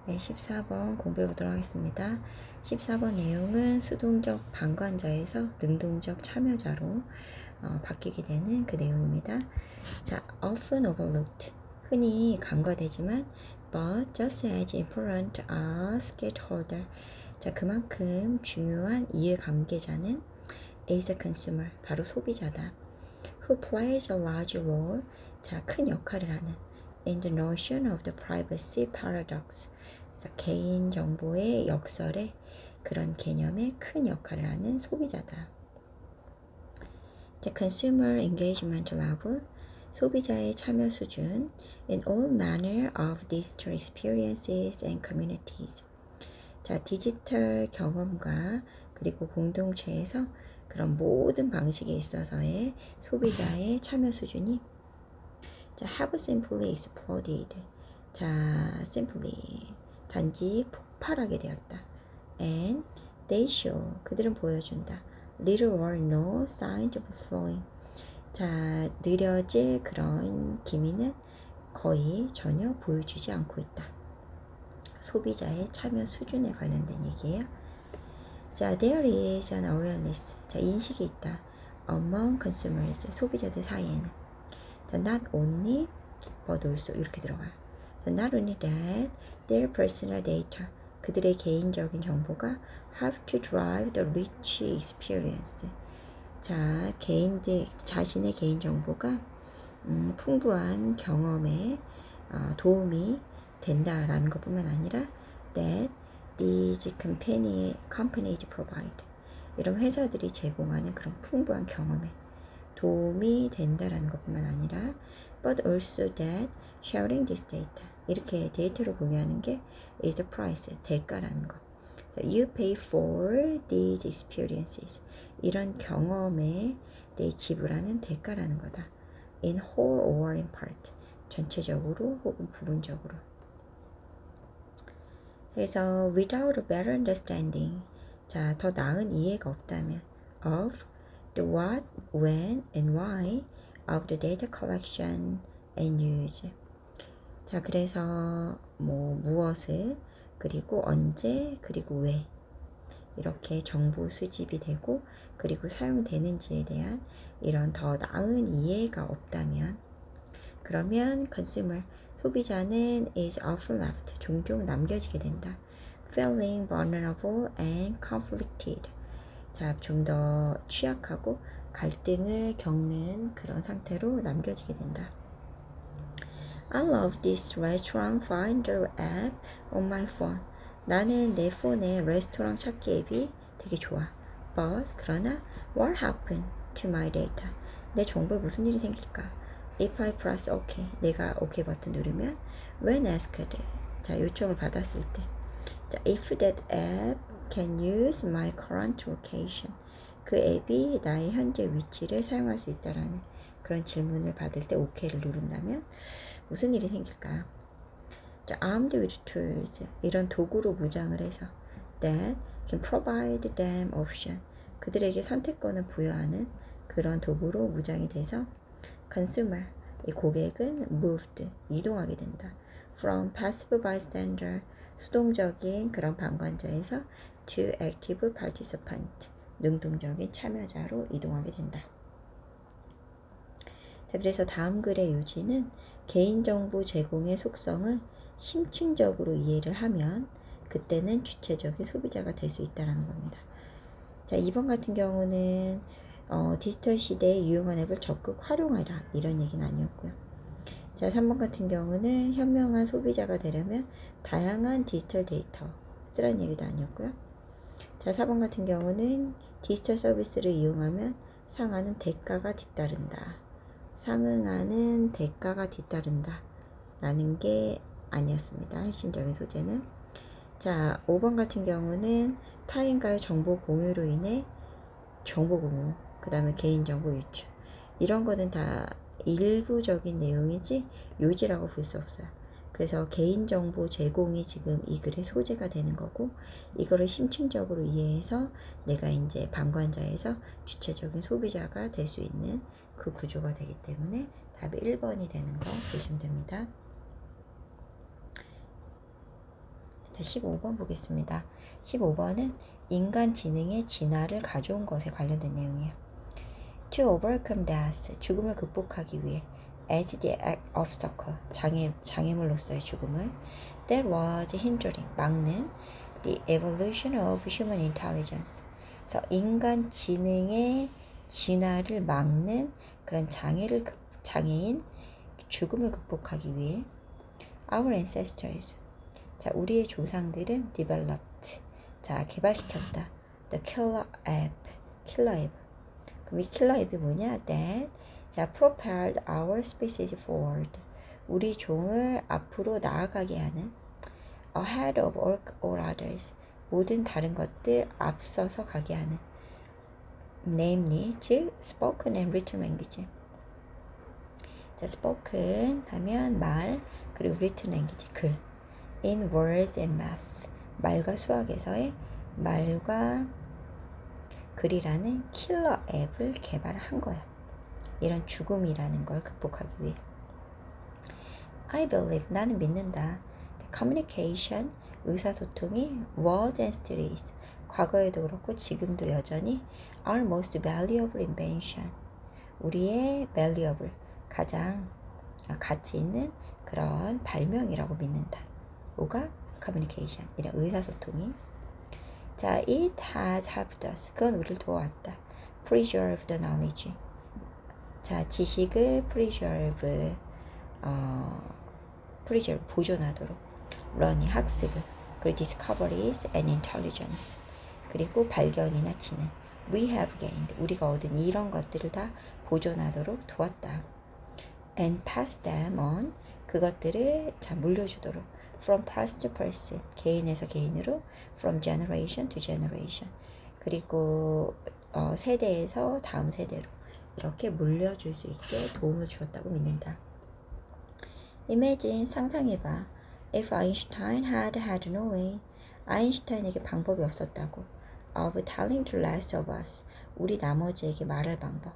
네, 14번 공부해 보도록 하겠습니다. 14번 내용은 수동적 방관자에서 능동적 참여자로 바뀌게 되는 그 내용입니다. 자, often overlooked. 흔히 간과되지만 but just as important a stakeholder. 자, 그만큼 중요한 이해관계자는 is a consumer. 바로 소비자다. who plays a large role. 자, 큰 역할을 하는 in the notion of the privacy paradox. 개인 정보의 역설의 그런 개념에 큰 역할을 하는 소비자다. The consumer engagement level, 소비자의 참여 수준 in all manner of digital experiences and communities. 자, 디지털 경험과 그리고 공동체에서 그런 모든 방식에 있어서의 소비자의 참여 수준이 자, have simply exploded. 자, simply 단지 폭발하게 되었다. And they show 그들은 보여준다. Little or no signs of slowing. 자, 느려질 그런 기미는 거의 전혀 보여주지 않고 있다. 소비자의 참여 수준에 관련된 얘기예요. 자, there is an awareness. 자, 인식이 있다. Among consumers. 소비자들 사이에는. 자, not only but also 이렇게 들어가요. So not only that, their personal data, 그들의 개인적인 정보가 have to drive the rich experience. 자, 개인들 자신의 개인 정보가 풍부한 경험에 도움이 된다라는 것뿐만 아니라 that these companies provide. 이런 회사들이 제공하는 그런 풍부한 경험에 도움이 된다라는 것뿐만 아니라 but also that sharing this data 이렇게 데이터를 공유하는 게 is the price 대가라는 것. You pay for these experiences 이런 경험에 내 지불하는 대가라는 거다. In whole or in part 전체적으로 혹은 부분적으로. 그래서 without a better understanding 자, 더 나은 이해가 없다면 of the what, when, and why of the data collection and use. 자, 그래서 뭐 무엇을 그리고 언제 그리고 왜 이렇게 정보 수집이 되고 그리고 사용되는지에 대한 이런 더 나은 이해가 없다면 그러면 consumer 소비자는 is often left 종종 남겨지게 된다. feeling vulnerable and conflicted. 자, 좀 더 취약하고 갈등을 겪는 그런 상태로 남겨지게 된다. I love this restaurant finder app on my phone. 나는 내 폰에 레스토랑 찾기 앱이 되게 좋아. But 그러나 what happened to my data? 내 정보에 무슨 일이 생길까? If I press OK, 내가 OK 버튼 누르면 when asked, 자 요청을 받았을 때, 자 if that app can use my current location, 그 앱이 나의 현재 위치를 사용할 수 있다라는 그런 질문을 받을 때 OK를 누른다면 무슨 일이 생길까요? 자, armed with tools, 이런 도구로 무장을 해서 that can provide them option, 그들에게 선택권을 부여하는 그런 도구로 무장이 돼서 consumer, 이 고객은 moved, 이동하게 된다. from passive bystander, 수동적인 그런 방관자에서 to active participant, 능동적인 참여자로 이동하게 된다. 자, 그래서 다음 글의 요지는 개인정보 제공의 속성을 심층적으로 이해를 하면 그때는 주체적인 소비자가 될 수 있다는 겁니다. 자, 2번 같은 경우는 디지털 시대에 유용한 앱을 적극 활용하라 이런 얘기는 아니었고요. 자, 3번 같은 경우는 현명한 소비자가 되려면 다양한 디지털 데이터 쓰라는 얘기도 아니었고요. 자, 4번 같은 경우는 디지털 서비스를 이용하면 상하는 대가가 뒤따른다. 상응하는 대가가 뒤따른다 라는 게 아니었습니다. 핵심적인 소재는. 자, 5번 같은 경우는 타인과의 정보 공유로 인해 정보 공유, 그 다음에 개인정보 유출, 이런 거는 다 일부적인 내용이지 요지라고 볼 수 없어요. 그래서 개인정보 제공이 지금 이 글의 소재가 되는 거고, 이거를 심층적으로 이해해서 내가 이제 방관자에서 주체적인 소비자가 될 수 있는 그 구조가 되기 때문에 답이 1번이 되는 거 보시면 됩니다. 자, 15번 보겠습니다. 15번은 인간 지능의 진화를 가져온 것에 관련된 내용이에요. To overcome death, 죽음을 극복하기 위해 as the obstacle, 장애물로서의 죽음을 that was hindering, 막는 the evolution of human intelligence, 인간 지능의 진화를 막는 그런 장애인 죽음을 극복하기 위해 our ancestors, 자, 우리의 조상들은 developed, 자, 개발시켰다. the killer app, 그럼 이 killer app이 뭐냐? that, 자, propelled our species forward, 우리 종을 앞으로 나아가게 하는 ahead of all others, 모든 다른 것들 앞서서 가게 하는 namely, 즉 spoken and written language. 자, spoken 하면 말, 그리고 written language, 글. in words and math, 말과 수학에서의 말과 글이라는 킬러 앱을 개발한 거야. 이런 죽음이라는 걸 극복하기 위해. I believe, 나는 믿는다. communication, 의사소통이 was and still is, 과거에도 그렇고 지금도 여전히 our most valuable invention, 우리의 valuable, 가장 가치 있는 그런 발명이라고 믿는다. 뭐가? communication, 이런 의사소통이. 자, it has helped us, 그건 우리를 도와왔다. preserve the knowledge, 자, 지식을 preserve, 보존하도록. learning, 학습을. 그리고 discoveries and intelligence, 그리고 발견이나 지능. we have gained, 우리가 얻은 이런 것들을 다 보존하도록 도왔다. and pass them on, 그것들을 자, 물려주도록. from person to person, 개인에서 개인으로. from generation to generation, 그리고 세대에서 다음 세대로 이렇게 물려줄 수 있게 도움을 주었다고 믿는다. Imagine, 상상해봐. If Einstein had had no way, 아인슈타인에게 방법이 없었다고. of telling the rest of us, 우리 나머지에게 말할 방법.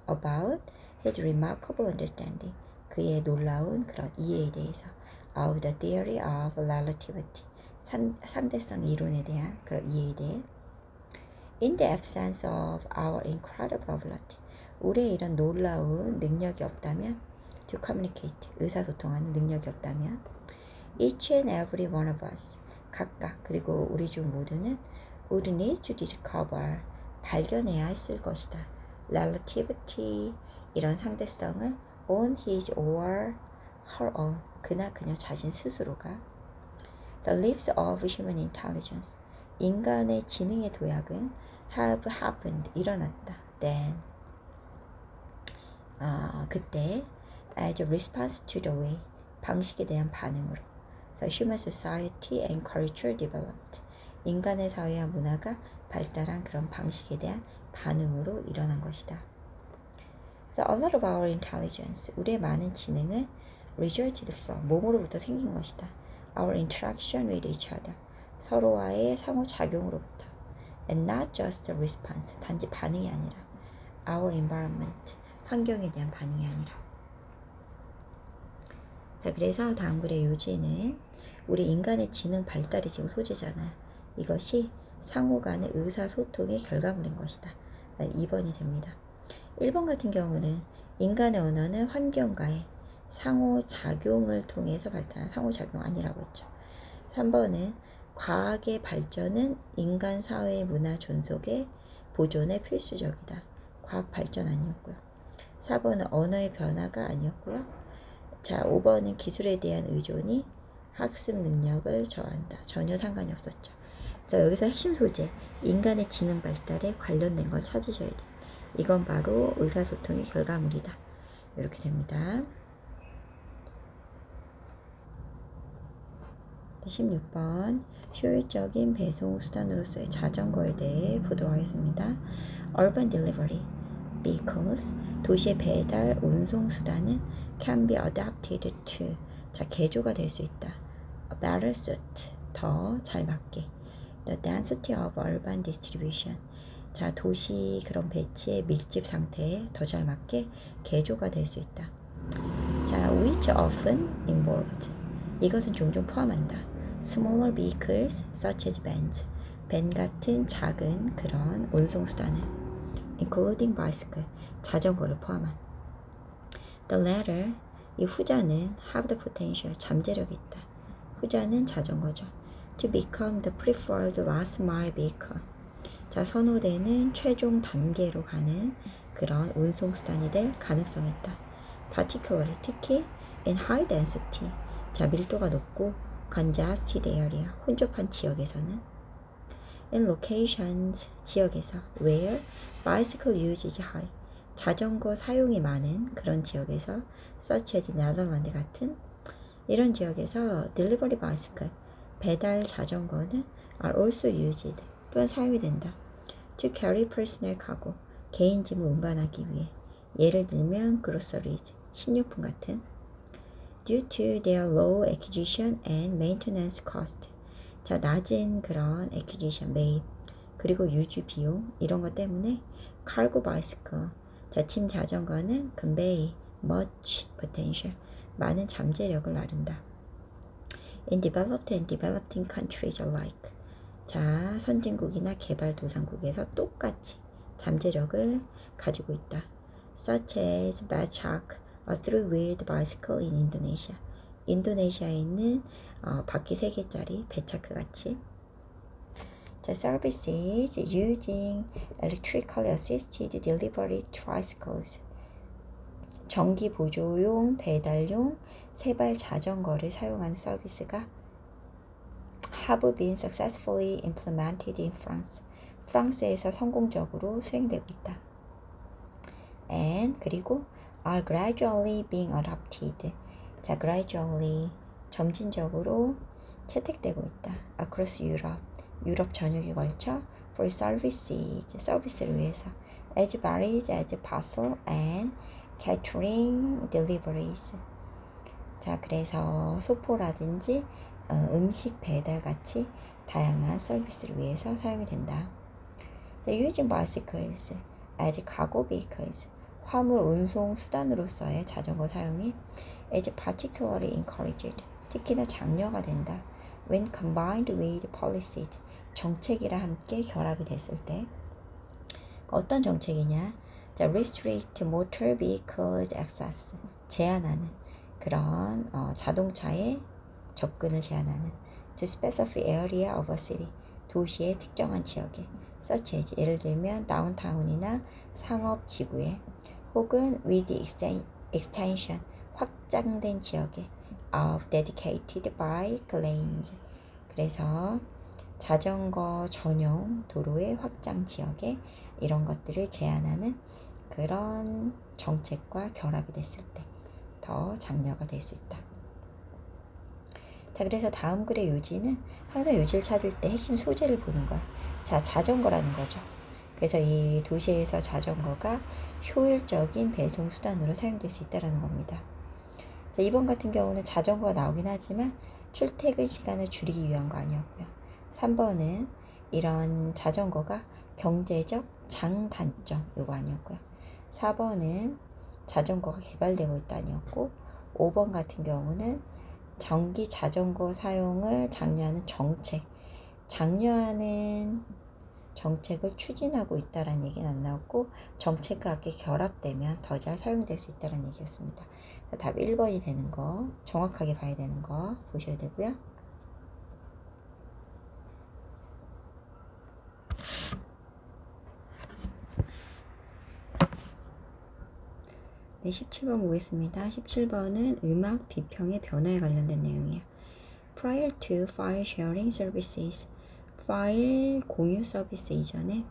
about his remarkable understanding, 그의 놀라운 그런 이해에 대해서. of the theory of relativity, 상대성 이론에 대한 그런 이해에 대해. in the absence of our incredible ability, 우리의 이런 놀라운 능력이 없다면, to communicate, 의사소통하는 능력이 없다면, each and every one of us, 각각, 그리고 우리 중 모두는 would need to discover, 발견해야 했을 것이다. relativity, 이런 상대성을 on his or her own, 그나 그녀 자신 스스로가. The leaps of human intelligence, 인간의 지능의 도약은 have happened, 일어났다. Then, 그때 as a response to the way, 방식에 대한 반응으로. The human society and culture developed, 인간의 사회와 문화가 발달한 그런 방식에 대한 반응으로 일어난 것이다. So a lot of our intelligence, 우리의 많은 지능은 resulted from, 몸으로부터 생긴 것이다. Our interaction with each other, 서로와의 상호작용으로부터. And not just a response, 단지 반응이 아니라 our environment, 환경에 대한 반응이 아니라. 자, 그래서 다음 글의 요지는 우리 인간의 지능 발달이 지금 소재잖아요. 이것이 상호 간의 의사소통의 결과물인 것이다. 2번이 됩니다. 1번 같은 경우는 인간의 언어는 환경과의 상호작용을 통해서 발달한, 상호작용 아니라고 했죠. 3번은 과학의 발전은 인간 사회의 문화 존속의 보존에 필수적이다. 과학 발전 아니었고요. 4번은 언어의 변화가 아니었고요. 자, 5번은 기술에 대한 의존이 학습 능력을 저한다. 전혀 상관이 없었죠. 그래서 여기서 핵심 소재, 인간의 지능 발달에 관련된 걸 찾으셔야 돼요. 이건 바로 의사소통의 결과물이다. 이렇게 됩니다. 16번, 효율적인 배송 수단으로서의 자전거에 대해 보도록 하겠습니다. Urban delivery vehicles, 도시의 배달 운송 수단은 can be adapted to, 자, 개조가 될 수 있다. A better suit, 더 잘 맞게. The density of urban distribution, 자, 도시 그런 배치의 밀집 상태에 더 잘 맞게 개조가 될 수 있다. 자, which often involved, 이것은 종종 포함한다. smaller vehicles such as vans, 밴 같은 작은 그런 운송수단을 including bicycle, 자전거를 포함한 the latter, 이 후자는 have the potential, 잠재력이 있다. 후자는 자전거죠. to become the preferred last mile vehicle, 자, 선호되는 최종 단계로 가는 그런 운송수단이 될 가능성이 있다. particularly, 특히 in high density, 자, 밀도가 높고 congested area, 혼잡한 지역에서는 in locations, 지역에서 where bicycle use is high, 자전거 사용이 많은 그런 지역에서 such as 네덜란드 같은 이런 지역에서 delivery bicycle, 배달 자전거는 are also used, 또한 사용이 된다. to carry personal cargo, 개인 짐을 운반하기 위해. 예를 들면 groceries, 식료품 같은. due to their low acquisition and maintenance cost, 자, 낮은 그런 acquisition, 매입, 그리고 유지 비용 이런 것 때문에 cargo bicycle, 자, 짐 자전거는 convey much potential, 많은 잠재력을 나른다. in developed and developing countries alike, 자, 선진국이나 개발도상국에서 똑같이 잠재력을 가지고 있다. such as Becak, a three-wheeled bicycle in Indonesia, 인도네시아에 있는 바퀴 3개짜리 배차크 같이. 자, services using electrically assisted delivery tricycles, 전기 보조용, 배달용, 세발 자전거를 사용하는 서비스가 have been successfully implemented in France, 프랑스에서 성공적으로 수행되고 있다. and 그리고 are gradually being adopted, 자, gradually 점진적으로 채택되고 있다. across Europe, 유럽 전역에 걸쳐 for services, 서비스를 위해서 as varied as parcel and catering deliveries, 자, 그래서 소포라든지 음식 배달 같이 다양한 서비스를 위해서 사용이 된다. using bicycles as cargo vehicles, 화물 운송 수단으로서의 자전거 사용이 is particularly encouraged, 특히나 장려가 된다. when combined with policies, 정책이랑 함께 결합이 됐을 때. 어떤 정책이냐? 자, restrict motor vehicle access, 제한하는 그런 자동차의 접근을 제한하는 to specific area of a city, 도시의 특정한 지역에 such as, 예를 들면 다운타운이나 상업지구에 혹은 with extension, 확장된 지역에 of dedicated bike lanes, 그래서 자전거 전용 도로의 확장 지역에 이런 것들을 제한하는 그런 정책과 결합이 됐을 때 더 장려가 될 수 있다. 자, 그래서 다음 글의 요지는 항상 요지를 찾을 때 핵심 소재를 보는 거야. 자, 자전거라는 거죠. 그래서 이 도시에서 자전거가 효율적인 배송 수단으로 사용될 수 있다는 겁니다. 자, 2번 같은 경우는 자전거가 나오긴 하지만 출퇴근 시간을 줄이기 위한 거 아니었고요. 3번은 이런 자전거가 경제적 장단점, 요거 아니었고요. 4번은 자전거가 개발되고 있다 아니었고, 5번 같은 경우는 전기 자전거 사용을 장려하는 장려하는 정책을 추진하고 있다라는 얘기는 안 나왔고, 정책과 함께 결합되면 더 잘 사용될 수 있다는 얘기였습니다. 답 1번이 되는 거, 정확하게 봐야 되는 거 보셔야 되고요. 네, 17번 보겠습니다. 17번은 음악 비평의 변화에 관련된 내용이에요. Prior to file sharing services, 파일 공유 서비스 이전에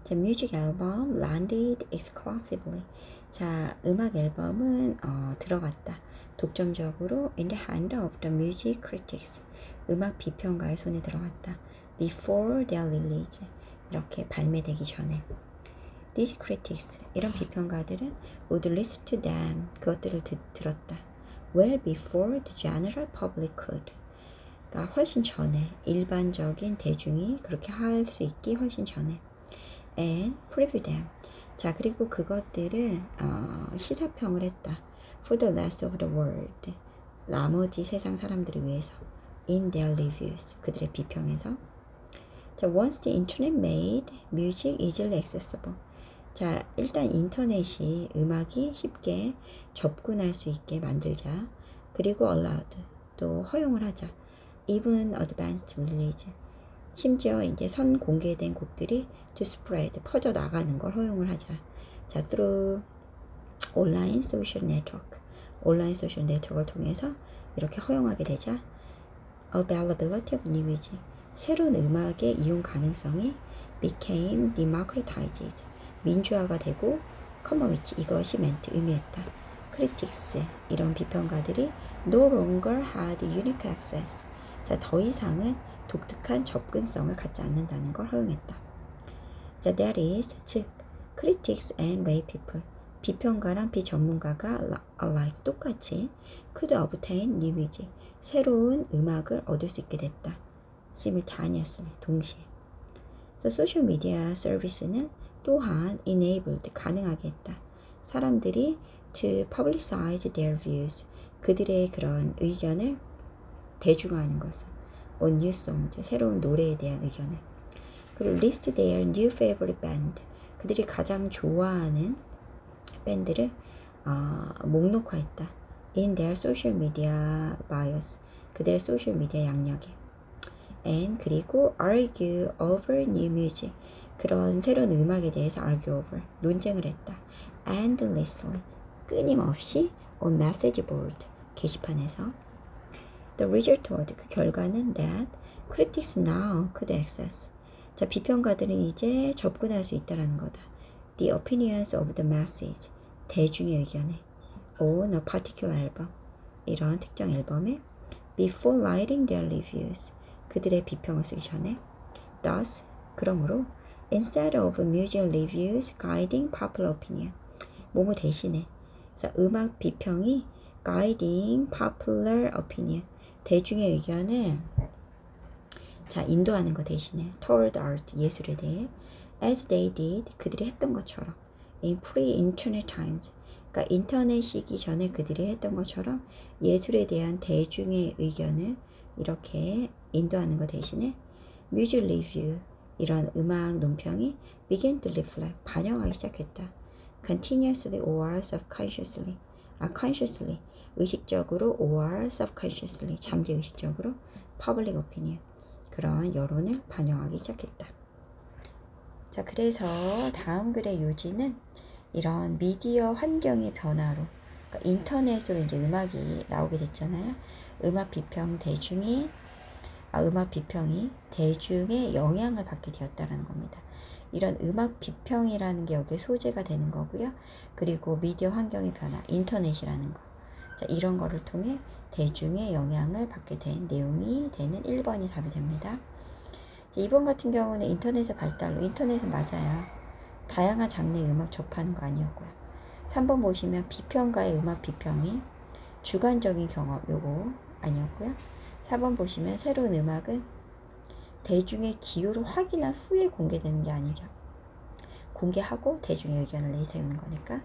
자, music album landed exclusively, 자, 음악 앨범은 들어갔다. 독점적으로 in the hand of the music critics, 음악 비평가의 손에 들어갔다. before their release, 이렇게 발매되기 전에. These critics, 이런 비평가들은 would listen to them, 그것들을 들었다. well before the general public could, 그러니까 훨씬 전에, 일반적인 대중이 그렇게 할 수 있기 훨씬 전에. and preview them, 자, 그리고 그것들은 시사평을 했다. for the rest of the world, 나머지 세상 사람들을 위해서. in their reviews. 그들의 비평에서. 자, once the internet made music easily accessible. 자, 일단 인터넷이 음악이 쉽게 접근할 수 있게 만들자. 그리고 allowed, 또 허용을 하자. even advanced release. 심지어 이제 선 공개된 곡들이 to spread, 퍼져 나가는 걸 허용을 하자. 자, through 온라인 소셜 네트워크. 온라인 소셜 네트워크를 통해서 이렇게 허용하게 되자. availability of new music. 새로운 음악의 이용 가능성이 became democratized. 민주화가 되고 come with, 이것이 meant, 의미했다. critics, 이런 비평가들이 no longer had unique access. 자, 더 이상은 독특한 접근성을 갖지 않는다는 걸 허용했다. 자, that is, 즉 critics and lay people, 비평가랑 비전문가가 alike, 똑같이 could obtain new music, 새로운 음악을 얻을 수 있게 됐다. simultaneously, 동시에. 그래서 소셜 미디어 서비스는 또한 enabled, 가능하게 했다. 사람들이 to publicize their views, 그들의 그런 의견을 대중화하는 것을. on new songs, 새로운 노래에 대한 의견을. 그리고 list their new favorite band, 그들이 가장 좋아하는 밴드를 목록화했다. in their social media bios, 그들의 소셜 미디어 양력에. and 그리고 argue over new music, 그런 새로운 음악에 대해서 argue over, 논쟁을 했다. endlessly, 끊임없이 on message board, 게시판에서. The result was, 그 결과는 that critics now could access. 자, 비평가들은 이제 접근할 수 있다라는 거다. The opinions of the masses, 대중의 의견에. on a particular album, 이런 특정 앨범에. before writing their reviews, 그들의 비평을 쓰기 전에. thus, 그러므로 instead of music reviews guiding popular opinion, 뭐뭐 대신에. 자, 음악 비평이 guiding popular opinion, 대중의 의견을 자, 인도하는 것 대신에 toward art, 예술에 대해 as they did, 그들이 했던 것처럼 in pre-internet times, 그러니까 인터넷 시기 전에 그들이 했던 것처럼 예술에 대한 대중의 의견을 이렇게 인도하는 것 대신에 music review, 이런 음악 논평이 began to reflect, 반영하기 시작했다. continuously or subconsciously, consciously, 의식적으로 or subconsciously, 잠재의식적으로 public opinion, 그런 여론을 반영하기 시작했다. 자, 그래서 다음 글의 요지는 이런 미디어 환경의 변화로, 그러니까 인터넷으로 이제 음악이 나오게 됐잖아요. 음악 비평이 대중의 영향을 받게 되었다는 겁니다. 이런 음악 비평이라는 게 여기에 소재가 되는 거고요. 그리고 미디어 환경의 변화, 인터넷이라는 거. 자, 이런 거를 통해 대중의 영향을 받게 된 내용이 되는 1번이 답이 됩니다. 2번 같은 경우는 인터넷의 발달로, 인터넷은 맞아요. 다양한 장르의 음악 접하는 거 아니었고요. 3번 보시면 비평가의 음악 비평이 주관적인 경험, 요거 아니었고요. 4번 보시면 새로운 음악은 대중의 기호를 확인한 후에 공개되는 게 아니죠. 공개하고 대중의 의견을 내세우는 거니까.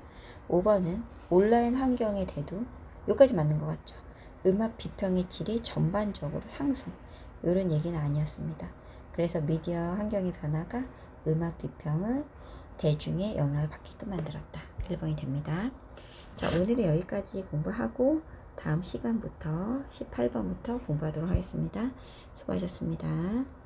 5번은 온라인 환경의 대두, 여기까지 맞는 것 같죠. 음악 비평의 질이 전반적으로 상승, 이런 얘기는 아니었습니다. 그래서 미디어 환경의 변화가 음악 비평을 대중의 영향을 받게끔 만들었다. 1번이 됩니다. 자, 오늘은 여기까지 공부하고 다음 시간부터 18번부터 공부하도록 하겠습니다. 수고하셨습니다.